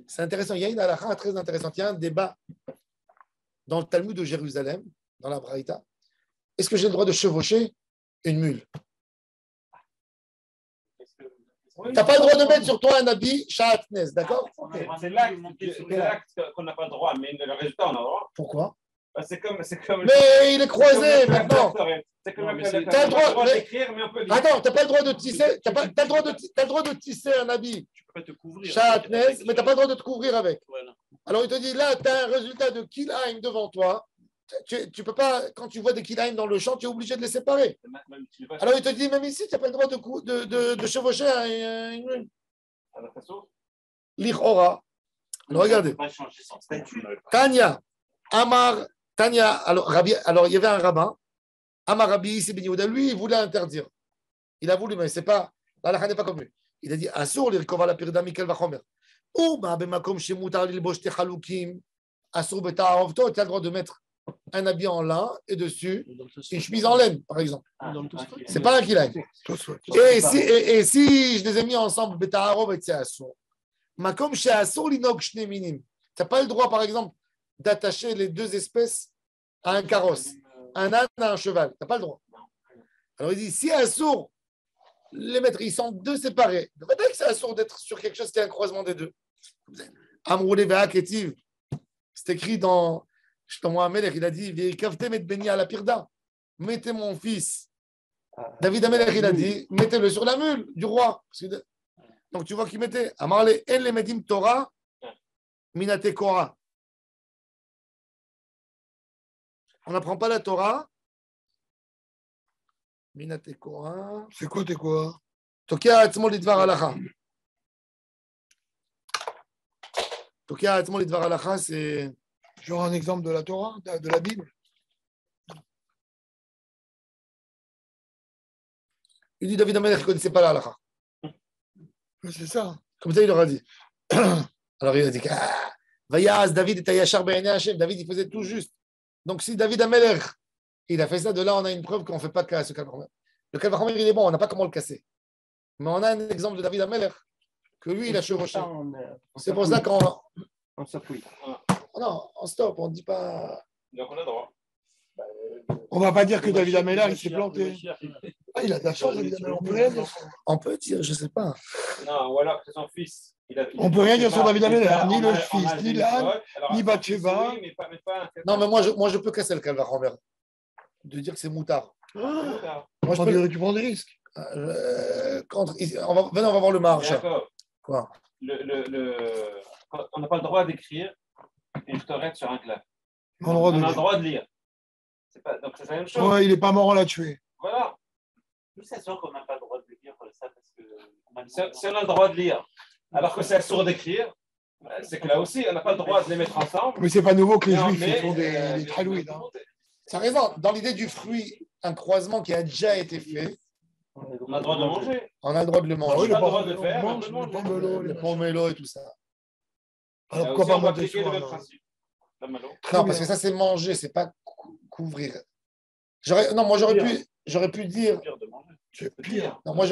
C'est intéressant, il y a une halakha très intéressante, il y a un débat dans le Talmud de Jérusalem, dans la Braïta. Est-ce que j'ai le droit de chevaucher une mule? Tu n'as pas le droit de mettre sur toi un habit Sha'atnez, d'accord? C'est l'acte qu'on n'a pas le droit, mais le résultat, on a le droit. Pourquoi? C'est comme. Mais il est croisé maintenant. C'est comme tu as le droit d'écrire, mais on peut lire. Attends, tu n'as pas le droit de tisser. Tu as le droit de tisser un habit. Tu peux pas te couvrir. Sha'atnez, mais tu n'as pas le droit de te couvrir avec. Voilà. Alors il te dit là, tu as un résultat de Kilaim devant toi. Tu peux pas, quand tu vois des Kilaim dans le champ, tu es obligé de les séparer. Alors il te dit, même ici, tu n'as pas le droit de chevaucher une mule. L'Ichora. Alors regardez. Tanya. Amar. Tanya. Alors il y avait un rabbin. Amar Rabbi Yissi ben Yehuda, lui, il voulait interdire. Il a voulu, mais c'est pas. La halakha n'est pas comme lui. Il a dit Asur lirkova la pirda mikel vachomer. Ou ba'bemakom shemutar lilbosh techalukim. Asur beta'arovto. Tu as le droit de mettre un habit en lin et dessus une chemise en laine, par exemple. C'est pas un kilaim. Et si je les ai mis ensemble, beta'arov et tse'asur, makom she'asur linog shne minim. Tu n'as pas le droit, par exemple, d'attacher les deux espèces à un carrosse, un âne à un cheval. Tu n'as pas le droit. Alors il dit, si assour, les maîtres, ils sont deux séparés. Peut-être que c'est assour d'être sur quelque chose qui est un croisement des deux. Amroulé ve'a ketiv. C'est écrit dans Shlomo Amelech, il a dit, ve'ikavtem et beni à la pirda. Mettez mon fils. David Amelech, il a dit, mettez-le sur la mule du roi. Donc tu vois qu'il mettait, Amarle, en le medim Torah, minate Korah. On n'apprend pas la Torah. Minate Korah. C'est quoi, t'es quoi? Tokia atzmo lidvar halacha. Tokia atzmo lidvar halacha, c'est. Genre un exemple de la Torah, de la Bible. Il dit David Amelech ne connaissait pas la halacha. C'est ça. Comme ça, il leur a dit. Alors il a dit Vayaz, David était Yachar Be'enei Hashem. David, il faisait tout juste. Donc si David Amelech, il a fait ça, de là, on a une preuve qu'on ne fait pas de ce Kalvachomer. Le Kalvachomer, il est bon, on n'a pas comment le casser. Mais on a un exemple de David Amelech, que lui, il a chevauché. C'est pour ça qu'on. On s'appuie. Non, on stop, on ne dit pas. Donc on a le droit. On ne va pas dire que David Amelech, il s'est planté. Ah, il a de la chance, David Amelech. On peut rien dire. On peut dire, je ne sais pas. Non, ou alors que son fils. On ne peut rien dire sur David Amelech, ni le fils, ni l'âne, ni Bathsheba. Non, mais moi, je peux casser le Kalvachomer. De dire que c'est moutard. Moi, je peux... Tu prends des risques. On va voir le marche. D'accord. Quoi? On n'a pas le droit d'écrire une torette sur un clave. On a le droit de lire. Donc c'est la même chose. Ouais, il n'est pas mort, on l'a tué. Voilà. Nous, c'est sûr qu'on n'a pas le droit de le dire ça parce que. Si on a le droit de lire, alors que c'est sourd d'écrire, c'est que là aussi, on n'a pas le droit de les mettre ensemble. Mais c'est pas nouveau que les Juifs ils font des tralouides. Hein. Tu as raison. Dans l'idée du fruit, un croisement qui a déjà été fait, on a le droit de le manger. On a le droit de le manger. On a le droit de le faire. Le pomelo et tout ça. Alors pourquoi pas manger le même soi principe. Non, parce que ça, c'est manger, c'est pas couvrir. Moi, j'aurais pu dire. C'est pire. Non, moi,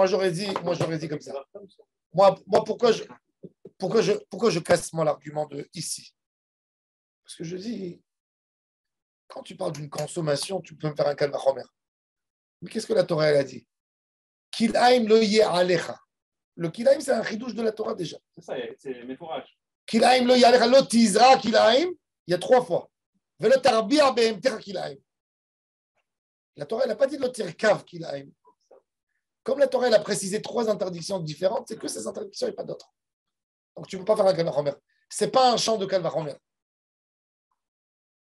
j'aurais dit comme ça. Moi, pourquoi je casse moi l'argument de ici? Parce que je dis, quand tu parles d'une consommation, tu peux me faire un kalvachomer. Mais qu'est-ce que la Torah elle a dit? Kilaim lo yeh alecha. Le kilaim, c'est un chidouche de la Torah déjà. C'est ça, c'est mes fourrages. Kilaim lo yeh alecha lo tizra kilaim. Il y a 3 fois. Velo tarbia be'emtecha kilaim. La Torah, elle n'a pas dit lo tirkav kilaim. Comme la Torah, elle a précisé 3 interdictions différentes, c'est que ces interdictions et pas d'autres. Donc tu ne peux pas faire un kalvachomer. Ce n'est pas un champ de kalvachomer.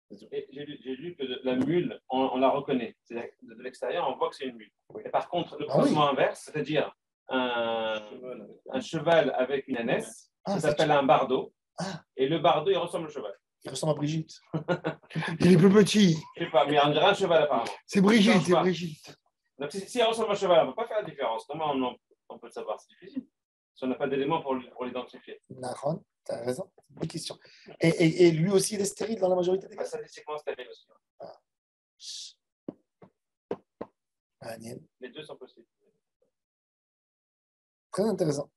J'ai lu que la mule, on la reconnaît. De l'extérieur, on voit que c'est une mule. Et par contre, le croisement inverse, c'est-à-dire un cheval avec une ânesse, ça s'appelle un bardeau. Et le bardeau, il ressemble au cheval. Il ressemble à Brigitte. Il est plus petit. Je ne sais pas, mais on dirait un cheval apparemment. C'est Brigitte, c'est Brigitte. Donc si il ressemble à un cheval, on ne peut pas faire la différence. Comment on peut le savoir? C'est difficile. Si on n'a pas d'éléments pour l'identifier. Nahon, tu as raison. Bonne question. Et lui aussi, il est stérile dans la majorité des cas. Ça, c'est séquences stériles aussi. Les 2 sont possibles. Très intéressant.